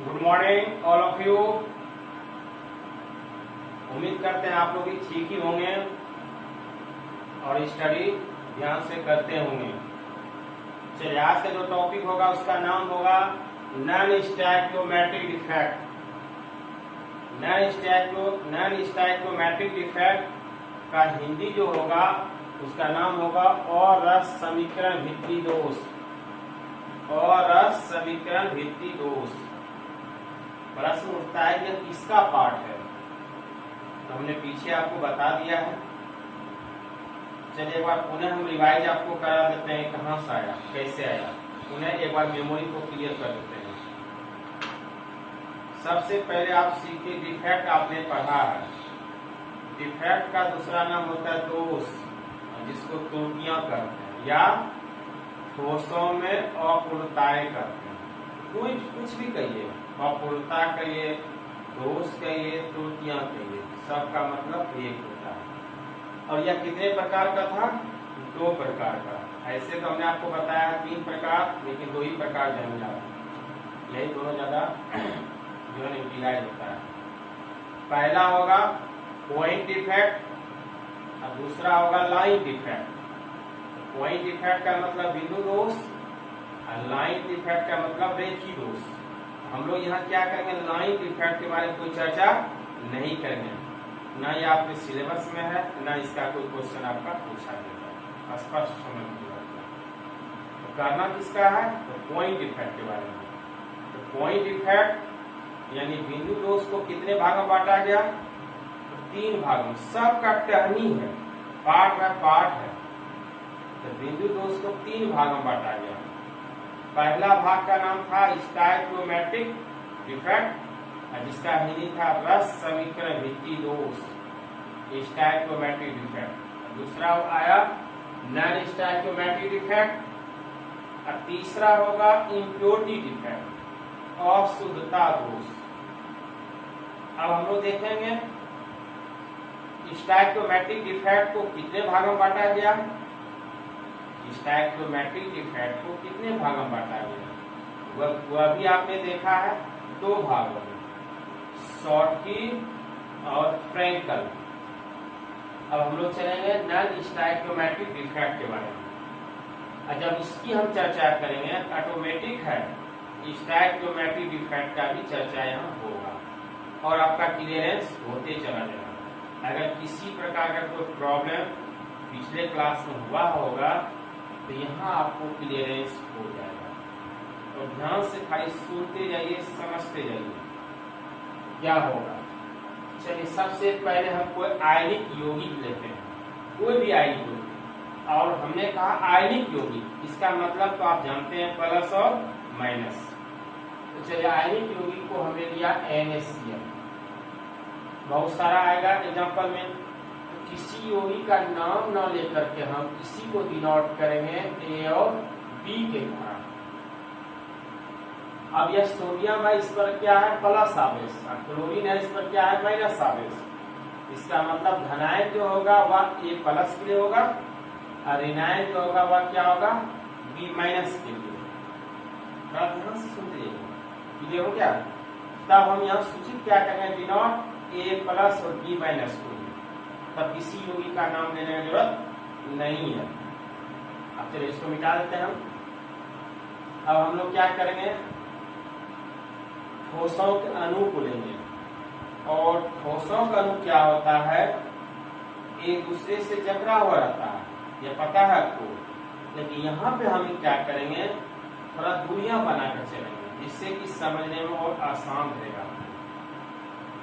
Good morning all of you. उम्मीद करते हैं आप लोग ठीक ही होंगे और स्टडी ध्यान से करते होंगे। चलिए, आज का जो टॉपिक होगा उसका नाम होगा non stoichiometric defect. Non stoichiometric defect का हिंदी जो होगा उसका नाम होगा अरस समीकरण भित्ति दोष। अरस समीकरण भित्ति दोष। प्रश्न उठता है कि किसका पार्ट है, तो हमने पीछे आपको बता दिया है। चलिए एक बार पुनः हम रिवाइज आपको करा देते हैं, कहाँ से आया कैसे आया, पुनः एक बार मेमोरी को क्लियर कर देते हैं। सबसे पहले आप सीखिए, डिफेक्ट आपने पढ़ा है। डिफेक्ट का दूसरा नाम होता है दोष, जिसको त्रुटियां करते हैं या दोषों में अपूर्णताएं करते हैं। कोई कुछ भी कहिए, अपूर्णता कहिए, दोष कहिए, त्रुटियां कहिए, सबका मतलब एक होता है। और यह कितने प्रकार का था? 2 प्रकार का। ऐसे तो हमने आपको बताया 3 प्रकार, लेकिन 2 ही प्रकार जाने जा रहे, यही दोनों ज्यादा जो है यूटिलाइज होता है। पहला होगा पॉइंट डिफेक्ट और दूसरा होगा लाइन डिफेक्ट। पॉइंट डिफेक्ट का मतलब बिंदु दोष और लाइन डिफेक्ट का मतलब रेखी दोष। हम लोग यहाँ क्या करेंगे, लाइन डिफेक्ट के बारे में कोई चर्चा नहीं करेंगे, ना ये आपके सिलेबस में है, ना इसका कोई क्वेश्चन आपका पूछा जाएगा। स्पष्ट समझ लीजिए। तो करना किसका है, तो पॉइंट डिफेक्ट के बारे में। तो पॉइंट डिफेक्ट यानी बिंदु दोष को कितने भाग में बांटा गया? 3 भाग में। सबका टहनी है, पार्ट बाय पार्ट है। तो बिंदु दोष को 3 भाग में बांटा गया। पहला भाग का नाम था स्टैक्योमेट्रिक डिफेक्ट, जिसका हिंदी था रस समीकरण भित्ति दोष, स्टैक्योमेट्रिक डिफेक्ट। दूसरा आया नॉन स्टैक्योमेट्रिक डिफेक्ट और तीसरा होगा इम्प्योरिटी डिफेक्ट, अशुद्धता दोष। अब हम लोग देखेंगे स्टैक्योमेट्रिक डिफेक्ट को कितने भागों में बांटा गया। स्टैक्योमेट्रिक डिफेक्ट को कितने भागों में बांटा गया, वह भी आपने देखा है 2 भागों में, शॉर्टकी और फ्रैंकल। अब हम लोग चलेंगे नॉन स्टैक्योमेट्रिक डिफेक्ट के बारे में। और जब इसकी हम चर्चा करेंगे, ऑटोमेटिक है स्टैक्योमेट्रिक डिफेक्ट का भी चर्चा यहाँ होगा और आपका क्लियरेंस होते चला जाएगा। अगर किसी प्रकार का कोई प्रॉब्लम पिछले क्लास में हुआ होगा तो यहाँ आपको क्लियरेंस हो जाएगा। और ध्यान से खाली सुनते जाइए, समझते जाइए क्या होगा। चलिए, सबसे पहले हम कोई आयनिक यौगिक लेते हैं, कोई भी आयनिक यौगिक। और हमने कहा आयनिक यौगिक, इसका मतलब तो आप जानते हैं प्लस और माइनस। तो चलिए, आयनिक यौगिक को हमने लिया NaCl। बहुत सारा आएगा एग्जाम्पल में। किसी यौगिक का नाम ना लेकर के हम इसी को डिनोट करेंगे A और B के द्वारा। अब यह सोडियम है, इस पर क्या है, प्लस आवेश, और क्लोरीन है, इस पर क्या है, माइनस आवेश। इसका मतलब धनायन जो होगा वह A प्लस के लिए होगा और ऋणायन जो होगा वह क्या होगा, B माइनस के लिए। ध्यान से सुनते क्लियर हो क्या? तब हम यहाँ सूचित क्या करेंगे, डिनोट A प्लस और B माइनस को। तब किसी यौगिक का नाम लेने की जरूरत नहीं है। अब चलिए इसको मिटा देते हैं हम। अब हम लोग क्या करेंगे, ठोसों के अणु को लेंगे। और ठोसों का अणु क्या होता है, एक दूसरे से जकड़ा हुआ रहता है, यह पता है आपको। लेकिन यहाँ पे हम क्या करेंगे, थोड़ा दूरियां बनाकर चलेंगे, जिससे कि समझने में और आसान रहेगा।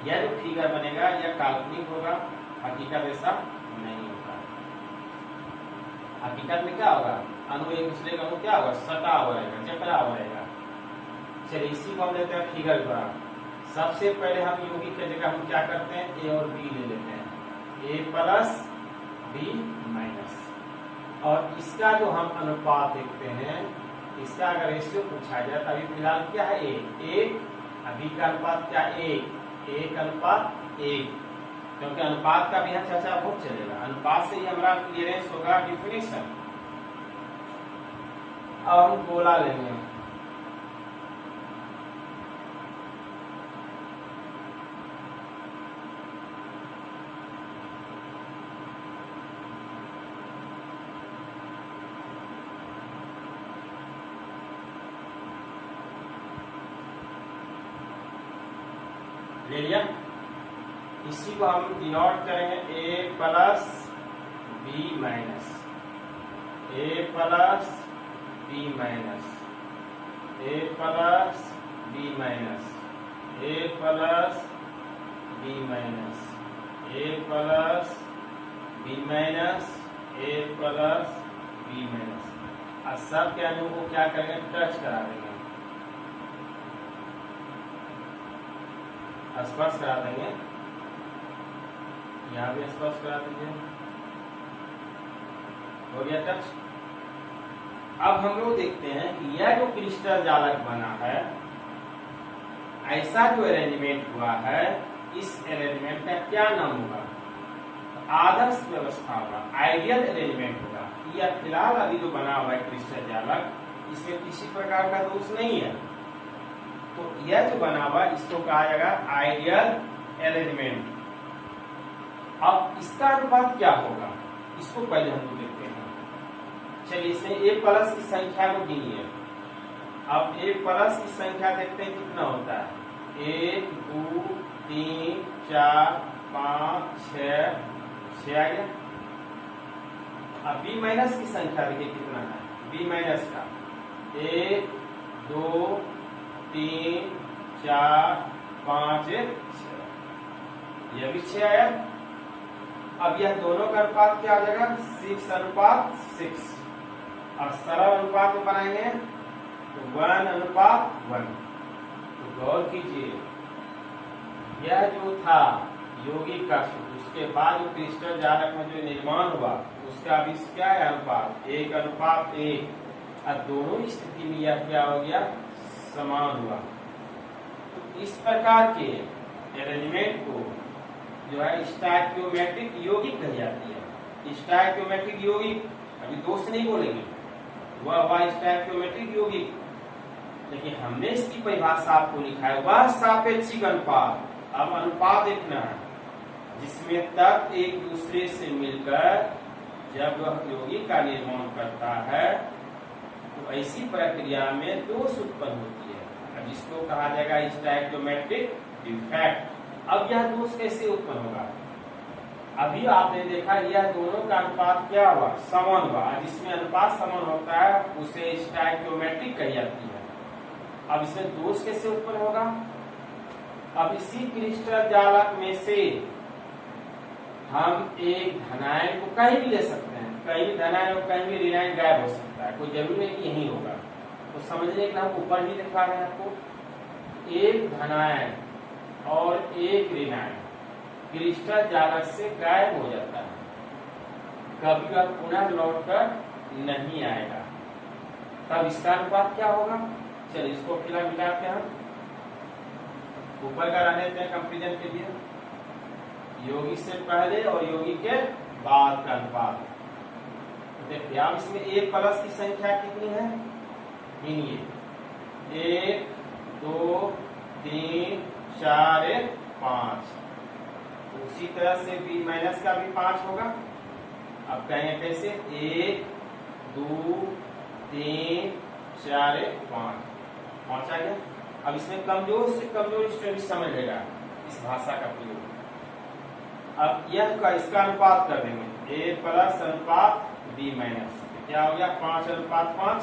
यह जो फिगर बनेगा यह काल्पनिक होगा, हकीकत ऐसा नहीं होता। हकीकत में क्या होगा, अणु एक दूसरे का क्या होगा, सटा हुआ रहेगा, जकड़ा हुआ रहेगा। चलिए, इसी को हम लेते हैं फिगर द्वारा। सबसे पहले हम यौगिक की जगह हम क्या करते हैं, A और B ले लेते हैं, A प्लस B माइनस। और इसका जो हम अनुपात देखते हैं, इसका अगर रेशियो पूछा जाए तो अभी फिलहाल क्या है, 1 B का अनुपात क्या, 1 अनुपात 1, क्योंकि अनुपात का भी यहाँ चर्चा बहुत चलेगा। अनुपात से ही हमारा क्लियरेंस होगा डिफिनेशन। अब हम गोला लेंगे, ले लिया। इसी को हम डिनोट करेंगे ए प्लस बी माइनस, ए प्लस बी माइनस, ए प्लस बी माइनस, ए प्लस बी माइनस, ए प्लस बी माइनस, ए प्लस बी माइनस। अब सब के अणु को क्या करेंगे, टच करा देंगे, स्पर्श करा देंगे। यहाँ भी स्पर्श करा दीजिए, हो गया टच। अब हम लोग देखते हैं कि यह जो क्रिस्टल जालक बना है, ऐसा जो अरेंजमेंट हुआ है, इस अरेंजमेंट का क्या नाम होगा, आदर्श व्यवस्था होगा, आइडियल अरेंजमेंट होगा। यह फिलहाल अभी जो बना हुआ है क्रिस्टल जालक, इसमें किसी प्रकार का दोष नहीं है, तो यह जो बना हुआ इसको कहा जाएगा आइडियल अरेंजमेंट। अब इसका अनुपात क्या होगा, इसको पहले हम लोग देखते हैं। चलिए इसमें ए प्लस की संख्या को गिनिए। अब ए प्लस की संख्या देखते हैं कितना होता है, 1 2 3 4 5 6 आ गया। अब बी माइनस की संख्या देखिए कितना है, बी माइनस का 1 2 3 4 5 6, यह भी 6 आया। अब यह दोनों का अनुपात क्या आ जाएगा, 6:6। और सरल अनुपात में बनाएंगे तो 1:1। तो गौर कीजिए, यह जो था यौगिक का सूत्र, उसके बाद जो क्रिस्टल जालक में जो निर्माण हुआ उसका भी क्या है अनुपात, 1:1। और दोनों स्थिति में यह क्या हो गया, समान हुआ। तो इस प्रकार के अरेंजमेंट को जो है स्टोइकियोमेट्रिक यौगिक कही जाती है। स्टोइकियोमेट्रिक यौगिक, अभी दोष नहीं बोलेंगे, वह स्टोइकियोमेट्रिक यौगिक, लेकिन हमने इसकी परिभाषा आपको लिखा है, वह सापेक्षिक अनुपात। अब अनुपात देखना है जिसमें तत्व एक दूसरे से मिलकर जब वह यौगिक का निर्माण करता है तो ऐसी प्रक्रिया में दोष उत्पन्न होती है, जिसको कहा जाएगा स्टोइकियोमेट्रिक डिफेक्ट। अब यह दोष कैसे उत्पन्न होगा, अभी आपने देखा यह दोनों का अनुपात क्या हुआ, समान हुआ। जिसमें अनुपात समान होता है उसे स्टोइकियोमेट्रिक कही जाती है। अब इसमें दोष कैसे उत्पन्न होगा, अब इसी क्रिस्टल जालक में से हम एक धनायन को कहीं भी ले सकते हैं, कहीं भी धनायन और कहीं भी ऋणायन गायब हो सकता है, कोई जरूरी नहीं कि यही होगा। तो समझने के लिए हम ऊपर ही दिखा रहे हैं आपको, एक धनायन और एक ऋणायन क्रिस्टल जालक से गायब हो जाता है, कभी वह पुनः लौटकर नहीं आएगा। तब इसका अनुपात क्या होगा, चलिए इसको फिलहाल मिलाते हैं। ऊपर का रहने देते हैं कंपेरिजन के लिए, यौगिक से पहले और यौगिक के बाद का अनुपात। देखिए आप इसमें ए प्लस की संख्या कितनी है, गिनिए, 1 2 3 4 5। उसी तरह से बी माइनस का भी 5 होगा। अब कहेंगे कैसे, 1 2 3 4 5 आ गया। अब इसमें कमजोर से कमजोर स्टूडेंट समझ लेगा इस भाषा का प्रयोग। अब यह का इसका अनुपात कर देंगे, ए प्लस अनुपात बी माइनस, क्या हो गया 5:5।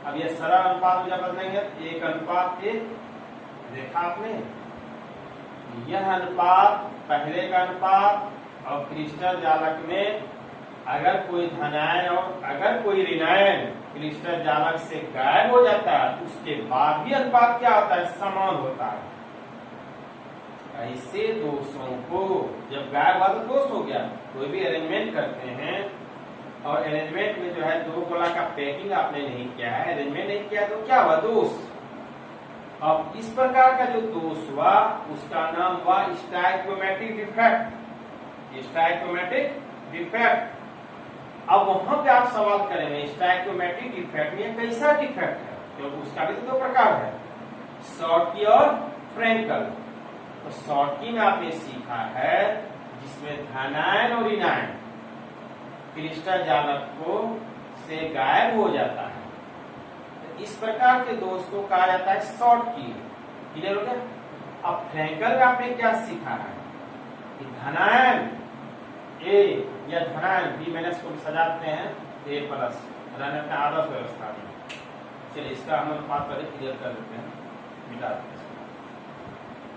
अब यह सरल अनुपात में जब बदलेंगे 1:1। देखा आपने, यह अनुपात पहले का अनुपात, और क्रिस्टल जालक में अगर कोई धनायन और अगर कोई ऋणायन क्रिस्टल जालक से गायब हो जाता है तो उसके बाद भी अनुपात क्या होता है, समान होता है। ऐसे दोषों को जब गायब हुआ तो दोष हो गया। कोई भी अरेंजमेंट करते हैं और अरेंजमेंट में जो है दो गोला का पैकिंग आपने नहीं किया है, अरेंजमेंट नहीं किया, तो क्या हुआ, दोष। अब इस प्रकार का जो दोष हुआ उसका नाम हुआ स्टोइकियोमेट्रिक डिफेक्ट, स्टोइकियोमेट्रिक डिफेक्ट। अब वहां पे आप सवाल करेंगे स्टोइकियोमेट्रिक डिफेक्ट में कैसा डिफेक्ट है, क्योंकि उसका भी तो दो प्रकार है, शॉर्टकी और फ्रैंकल। तो शॉर्टकी में आपने सीखा है जिसमें धनायन और ऋणायन क्रिस्टल जालक को से गायब हो जाता है, तो इस प्रकार के दोष को कहा जाता है शॉर्टकी। क्लियर हो गया। अब फ्रैंकल में आपने क्या सीखा है कि धनायन ए या धनायन बी माइनस को सजाते हैं ए प्लस रहने आदर्श व्यवस्था में। चलिए इसका हम अनुपात पहले क्लियर कर देते हैं, मिटा देते हैं।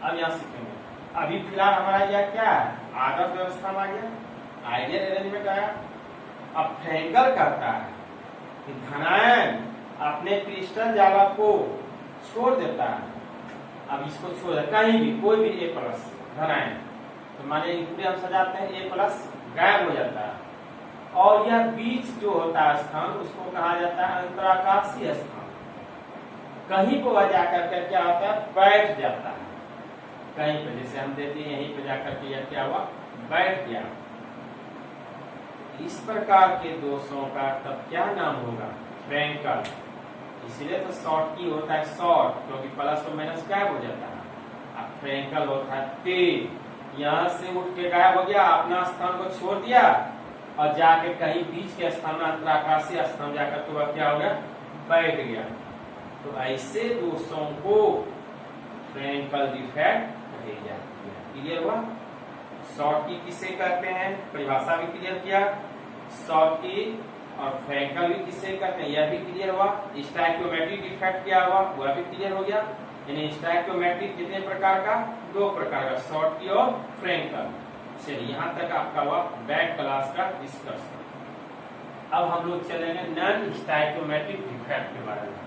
अब यहाँ सीखेंगे। अभी फिलहाल हमारा यह क्या है, आदर्श व्यवस्था में आ गया, आइडियल अरेंजमेंट आया। अब फ्रैंकल कहता है कि धनायन अपने क्रिस्टल जालक को छोड़ देता है। अब इसको छोड़ देता कहीं भी, कोई भी ए प्लस धनायन, तो माने पूरे हम सजाते हैं ए प्लस गायब हो जाता है। और यह बीच जो होता है स्थान उसको कहा जाता है अंतराकाशीय स्थान। कहीं पर वह जाकर के क्या होता है, बैठ जाता है कहीं पे, जैसे हम देते हैं यहीं पे जाकर के यह क्या हुआ, बैठ गया। इस प्रकार के दोषों का तब क्या नाम होगा, फ्रैंकल। इसलिए तो शॉर्ट की होता है शॉर्ट, क्योंकि प्लस और माइनस गायब हो जाता है। अब फ्रैंकल होता है तेज, यहाँ से उठ के गायब हो गया, अपना स्थान को छोड़ दिया और जाके कहीं बीच के स्थान में अंतराकाशीय स्थान जाकर तो वह क्या हो गया, बैठ गया। तो ऐसे दोषों को फ्रैंकल डिफेक्ट कहे जाते हैं। क्लियर हुआ। शॉर्ट की किसे कहते हैं, परिभाषा भी क्लियर किया। शॉर्ट की और फ्रैंकल भी किसे कहते हैं, यह भी क्लियर हुआ। स्टाइकियोमेट्रिक डिफेक्ट क्या हुआ, वह भी क्लियर हो गया। यानी स्टाइकियोमेट्रिक कितने प्रकार का, दो प्रकार का, शॉर्ट की और फ्रैंकल। चलिए यहाँ तक आपका हुआ बैक क्लास का डिस्कशन। अब हम लोग चलेंगे नॉन स्टाइकियोमेट्रिक डिफेक्ट के बारे में।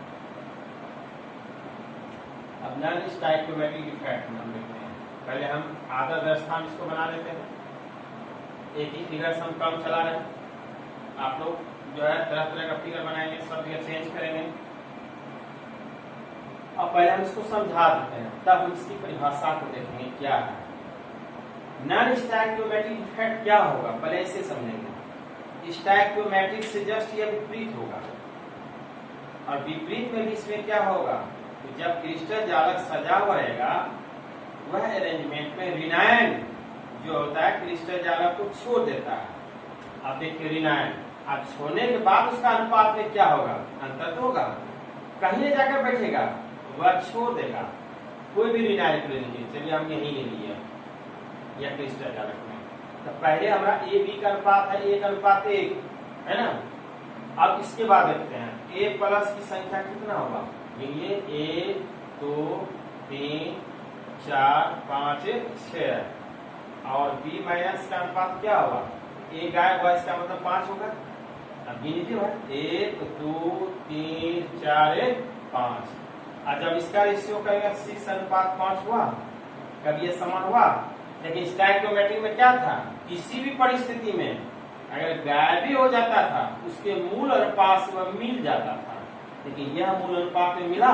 अब नॉन स्टाइकियोमेट्रिक डिफेक्ट में हम देखते हैं, पहले हम आदर्श व्यवस्था में इसको बना लेते हैं। एक ही फिगर से हम काम चला रहे हैं, आप लोग जो है तरह तरह का फिगर बनाएंगे, सब फिगर चेंज करेंगे। अब पहले हम इसको समझा देते हैं, तब हम इसकी परिभाषा को देखेंगे क्या है। नॉन स्टाइकियोमेट्रिक डिफेक्ट क्या होगा, पहले इसे समझेंगे। स्टाइकियोमेट्रिक से जस्ट यह विपरीत होगा, और विपरीत में भी इसमें क्या होगा, तो जब क्रिस्टल जालक सजा हुआ रहेगा, वह अरेंजमेंट में ऋणायन जो होता है क्रिस्टल जालक को छोड़ देता है। अब देखिए ऋणायन, अब छोड़ने के बाद उसका अनुपात में क्या होगा, अंतर तो होगा, कहीं जाकर बैठेगा, वह छोड़ देगा। कोई भी ऋणायन ले लीजिए, चलिए हम यही ले लिए या क्रिस्टल जालक में, तो पहले हमारा ए बी का अनुपात है 1:1 है ना। अब इसके बाद देखते हैं ए प्लस की संख्या कितना होगा, ये 1 2 3 4 5 6, और बी माइनस का अनुपात क्या होगा, ए गायब हुआ इसका मतलब 5 होगा। अब गिनती है 1 2 3 4 5, और जब इसका रेशियो करेंगे 6:5 हुआ, कभी ये समान हुआ। लेकिन स्टाइकियोमेट्रिक में क्या था, किसी भी परिस्थिति में अगर गायब भी हो जाता था, उसके मूल अनुपात से वह मिल जाता था, लेकिन यह मूल अनुपात में मिला,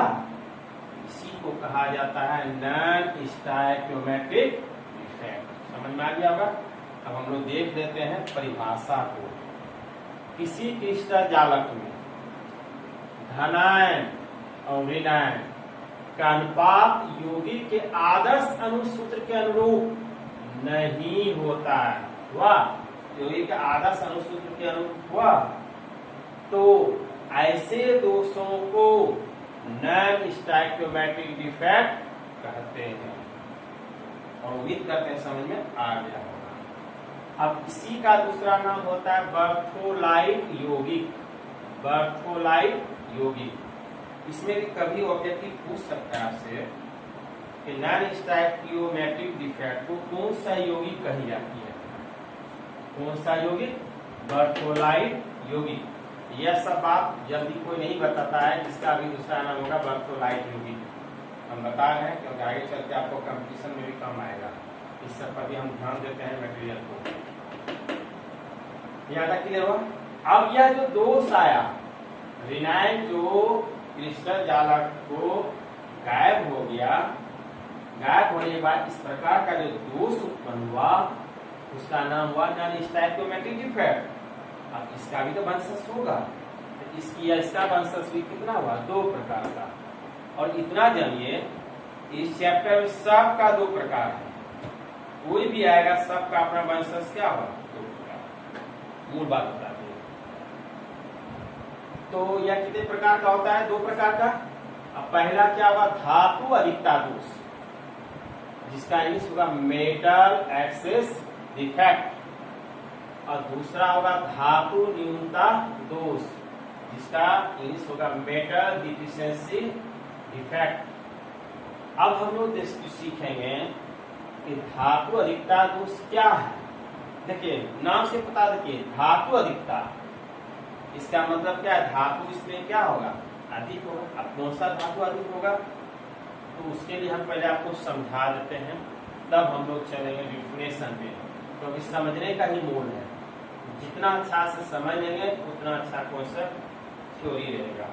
इसी को कहा जाता है नॉन स्टाइकियोमेट्रिक डिफेक्ट। समझ में आ गया होगा। अब हम लोग देख लेते हैं परिभाषा को। किसी क्रिस्टल जालक में धनायन और ऋणायन का अनुपात यौगिक के आदर्श अनुसूत्र के अनुरूप नहीं होता है, वाह, यौगिक के आदर्श अनुसूत्र के अनुरूप हुआ, तो ऐसे दोषों को नॉन स्टाइकियोमेट्रिक डिफेक्ट कहते हैं। और उम्मीद करते हैं समझ में आ गया होगा। अब इसी का दूसरा नाम होता है बर्थोलाइट यौगिक। बर्थोलाइट यौगिक, इसमें भी कभी ऑब्जेक्टिव पूछ सकता है आपसे कि नॉन स्टाइकियोमेट्रिक डिफेक्ट को कौन सा यौगिक कही जाती है, कौन सा यौगिक, बर्थोलाइट यौगिक। यह सब बात जल्दी कोई नहीं बताता है, जिसका अभी दूसरा नाम होगा बर्थोलाइट यौगिक। हम बता रहे हैं क्योंकि आगे चलते आपको कंपटीशन में भी कम आएगा, इस सब पर भी हम ध्यान देते हैं मटेरियल को। यहाँ तक क्लियर हुआ। अब यह जो दोष आया, ऋणायन जो क्रिस्टल जालक को गायब हो गया, गायब होने के बाद इस प्रकार का जो दोष उत्पन्न हुआ, उसका नाम हुआ नॉन स्टाइकियोमेट्रिक डिफेक्ट। अब इसका भी तो वंशज होगा, तो इसकी या इसका वंशज भी कितना हुआ, 2 प्रकार का। और इतना जानिए इस चैप्टर में सबका 2 प्रकार है, कोई भी आएगा सबका अपना वंशज क्या होगा, 2 प्रकार। मूल बात बताते हैं। तो यह कितने प्रकार का होता है, 2 प्रकार का। अब पहला क्या हुआ, धातु अधिकता दोष। जिसका इंग्लिश होगा मेटल एक्सेस डिफेक्ट, और दूसरा होगा धातु न्यूनता दोष, जिसका इंग्लिश होगा मेटल डिफिशिएंसी डिफेक्ट। अब हम लोग सीखेंगे कि धातु अधिकता दोष क्या है। देखिए नाम से पता, देखिए धातु अधिकता, इसका मतलब क्या है, धातु इसमें क्या होगा, अधिक होगा। अब कौन सा धातु अधिक होगा, तो उसके लिए हम पहले आपको समझा देते हैं, तब हम लोग चलेंगे डिफिनेशन पे, क्योंकि समझने का ही मूल है। जितना अच्छा से समझ लेंगे उतना अच्छा कॉन्सेप्ट थ्योरी रहेगा।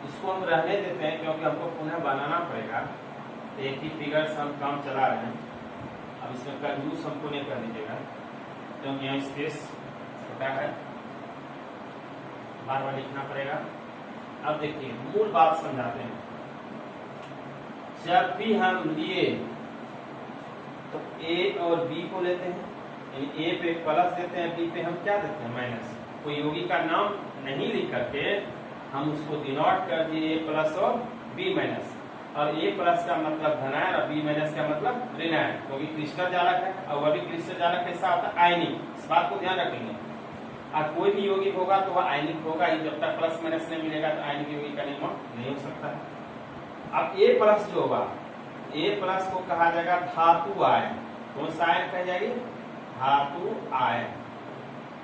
इसको हम रहने देते हैं क्योंकि हमको पुनः बनाना पड़ेगा। एक ही फिगर से हम काम चला रहे हैं। अब इसमें कंजूस हमको नहीं कर दीजिएगा, क्योंकि यहाँ स्पेस छोटा है, बार बार लिखना पड़ेगा। अब देखिए मूल बात समझाते हैं। जब भी हम लिए तो ए और बी को लेते हैं, यानी ए पे प्लस देते हैं, बी पे हम क्या देते हैं, माइनस। कोई योगी का नाम नहीं लिख करके हम उसको डिनोट कर दिए ए प्लस और बी माइनस, और ए प्लस का मतलब धनायन और बी माइनस का मतलब ऋणायन, क्योंकि क्रिस्टल जालक है, और वह भी क्रिस्टल जालक कैसा होता है, आयनिक। इस बात को ध्यान रखेंगे। और कोई भी यौगिक होगा तो वह आयनिक होगा ही, जब तक प्लस माइनस नहीं मिलेगा तो आयनिक यौगिक का निर्माण नहीं हो सकता है। अब ए प्लस जो होगा, ए प्लस को कहा जाएगा धातु आयन। कौन सा आयन कह जाएगी, धातु आयन।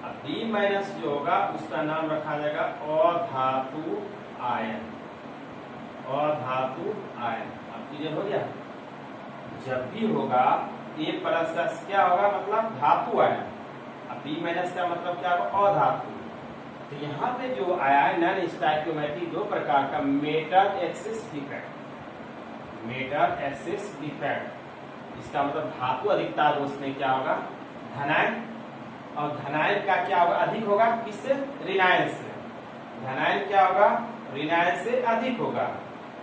अब बी माइनस जो होगा उसका नाम रखा जाएगा अधातु आयन, अधातु आयन। अब क्लियर हो गया। जब भी होगा ए प्लस का क्या होगा, मतलब धातु आयन, अब बी माइनस का मतलब क्या होगा, अधातु। तो यहाँ पे जो आयन है स्टोइकियोमेट्री दो प्रकार का, metal axis defect, metal axis defect, इसका मतलब धातु अधिकता दोष में क्या होगा, धनायन, और धनायन का क्या होगा, अधिक होगा, किससे, ऋणायन से। धनायन क्या होगा, ऋणायन से अधिक होगा।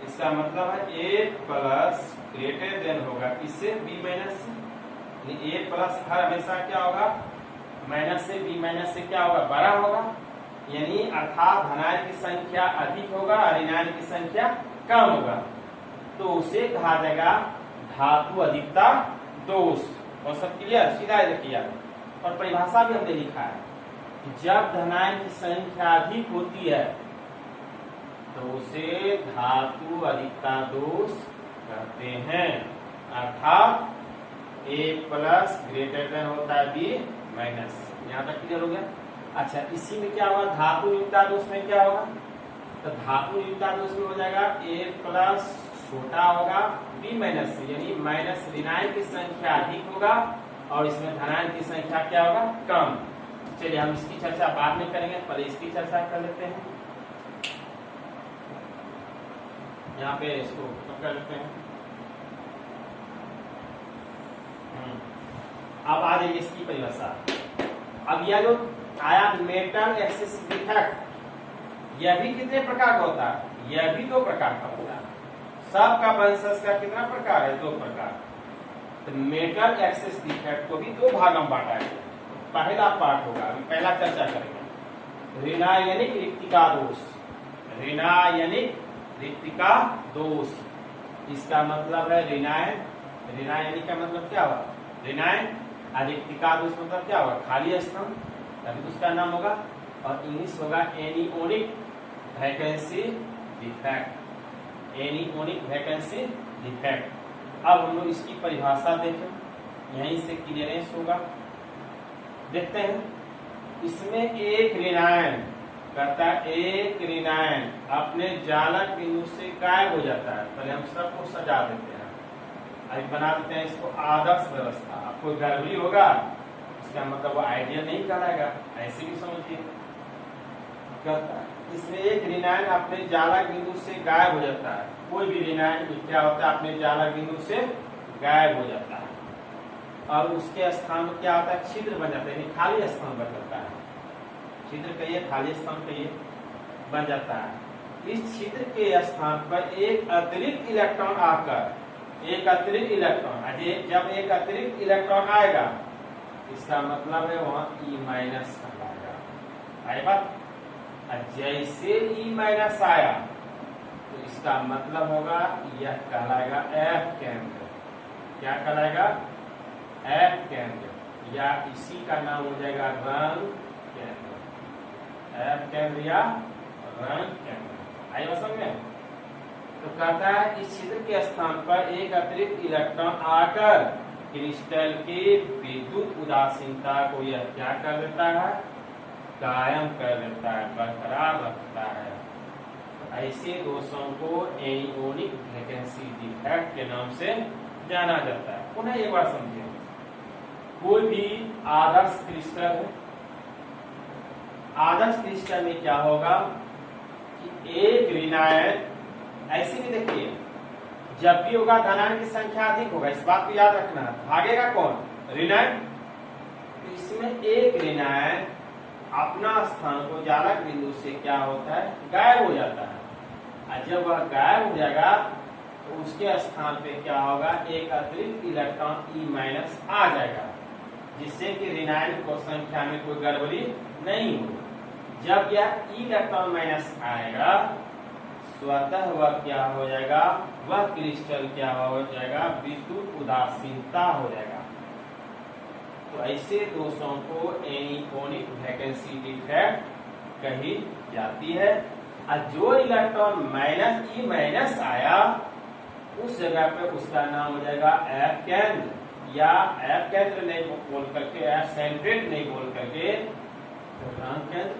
इसका मतलब है ए प्लस ग्रेटर देन होगा किससे, बी माइनस से। ए प्लस हर हमेशा क्या होगा, माइनस से, बी माइनस से क्या होगा, बड़ा होगा। यानी अर्थात धनायन की संख्या अधिक होगा और ऋणायन की संख्या कम होगा, तो उसे कहा जाएगा धातु अधिकता दोष। और सब क्लियर, सीधा देखिए। और परिभाषा भी हमने लिखा है कि जब धनायन की संख्या अधिक होती है तो उसे धातु अधिकता दोष कहते हैं। अर्थात ए प्लस ग्रेटर देन होता है बी माइनस। यहाँ तक क्लियर हो गया। अच्छा, इसी में क्या होगा, धातु युक्ता दोष में क्या होगा, तो धातु युक्ता दोष में हो जाएगा ए प्लस छोटा होगा बी माइनस से, यानी माइनस ऋणायन की संख्या अधिक होगा और इसमें धनायन की संख्या क्या होगा, कम। चलिए हम इसकी चर्चा बाद में करेंगे, पहले इसकी चर्चा कर लेते हैं। यहाँ पे इसको कर लेते हैं। अब आ जाइए इसकी परिभाषा। अब यह जो आया मेटल एक्सिस डिफेक्ट, यह भी कितने प्रकार का होता है, यह भी दो प्रकार का होता है। सबका वंशज का कितना प्रकार है, दो प्रकार। तो मेटल एक्सिस डिफेक्ट को भी दो भागों में बांटा है। पहला पार्ट होगा, अभी पहला चर्चा करेंगे, ऋणायनिक रिक्तिका दोष। ऋणायनिक रिक्तिका दोष, इसका मतलब है ऋणायन, ऋणायनिक का मतलब क्या हुआ, ऋणायन, और रिक्तिका दोष मतलब क्या होगा, खाली स्थान, तभी उसका नाम होगा। और इंग्लिश होगा एनियोनिक वैकेंसी डिफेक्ट, एनियोनिक वैकेंसी डिफेक्ट। अब हम लोग इसकी परिभाषा देखें, यहीं से क्लियरेंस होगा। देखते हैं, इसमें एक ऋणायन कहता है, एक ऋणायन अपने जालक बिंदु से गायब हो जाता है। पहले हम सबको सजा देते हैं, अभी बना देते हैं इसको आदर्श व्यवस्था। अब कोई गड़बड़ी होगा इसका मतलब वो आइडियल नहीं कहलाएगा, ऐसे भी समझिए। कहता है इसमें एक ऋणायन अपने जालक बिंदु से गायब हो जाता है। कोई भी ऋणायन क्या होता है, अपने जालक बिंदु से गायब हो जाता है, और उसके स्थान में क्या होता है, छिद्र बन जाता है, खाली स्थान बन जाता है। छिद्र कहिए, खाली स्थान कहिए, बन जाता है। इस छिद्र के स्थान पर एक अतिरिक्त इलेक्ट्रॉन आकर, एक अतिरिक्त इलेक्ट्रॉन, जब एक अतिरिक्त इलेक्ट्रॉन आएगा इसका मतलब है वहां ई माइनस कहलाएगा। आई बात। जैसे ई माइनस आया तो इसका मतलब होगा यह कहलाएगा एफ केंद्र। क्या कहलाएगा? एफ केंद्र, या इसी का नाम हो जाएगा रंग केंद्र। एफ केंद्र या रंग केंद्र। आई समझ में? तो कहता है इस छिद्र के स्थान पर एक अतिरिक्त इलेक्ट्रॉन आकर क्रिस्टल की विद्युत उदासीनता को यह क्या कर देता है? कायम कर देता है, बरकरार रखता है। तो ऐसे दोषों को एनियोनिक वैकेंसी डिफेक्ट के नाम से जाना जाता है। पुनः एक बार समझिए, कोई भी आदर्श क्रिस्टल है, आदर्श क्रिस्टल में क्या होगा कि एक ऋणायन ऐसे भी देखिए, जब भी होगा धनायन की संख्या अधिक होगा, इस बात को याद रखना है। भागेगा कौन? ऋणायन। तो इसमें एक ऋणायन अपना स्थान को जालक बिंदु से क्या होता है? गायब हो जाता है। और जब वह गायब हो जाएगा तो उसके स्थान पे क्या होगा? एक अतिरिक्त इलेक्ट्रॉन E- आ जाएगा, जिससे कि ऋणायन को संख्या में कोई गड़बड़ी नहीं होगी। जब यह इलेक्ट्रॉन माइनस आएगा, स्वतः वह क्या हो जाएगा? वह क्रिस्टल क्या हो जाएगा? विद्युत उदासीनता हो जाएगा। तो ऐसे दोषों को एनियोनिक वैकेंसी डिफेक्ट कही जाती है। और जो इलेक्ट्रॉन E- आया, उस जगह पे उसका नाम हो जाएगा एफ केंद्र, या एफ केंद्र नहीं बोल करके, एफ सेंट्रेट नहीं बोल करके रंग केंद्र,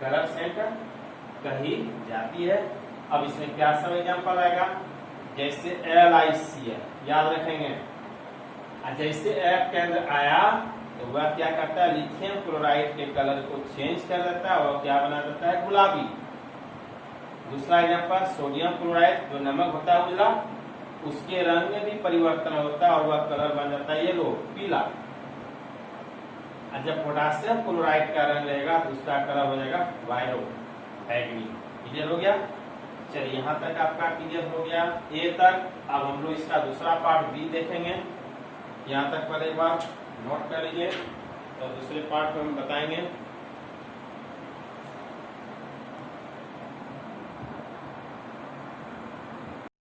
कलर सेंटर कही जाती है। अब इसमें क्या सब एग्जाम्पल आएगा? जैसे LiCl, याद रखेंगे। जैसे एफ केंद्र आया तो वह क्या करता है? लिथियम क्लोराइड के कलर को चेंज कर देता है और क्या बना देता है? गुलाबी। दूसरा एग्जाम्पल सोडियम क्लोराइड, जो नमक होता है उजला, उसके रंग में भी परिवर्तन होता है और वह कलर बन जाता है येलो, पीला। जब पोटासियम क्लोराइड का रंग रहेगा तो उसका कलर हो जाएगा वायलो, बैगनी। क्लियर हो गया? चलिए, यहाँ तक आपका क्लियर हो गया ए तक। अब हम लोग इसका दूसरा पार्ट बी देखेंगे। यहाँ तक पर एक बार नोट कर लीजिए, तो दूसरे पार्ट में हम बताएंगे।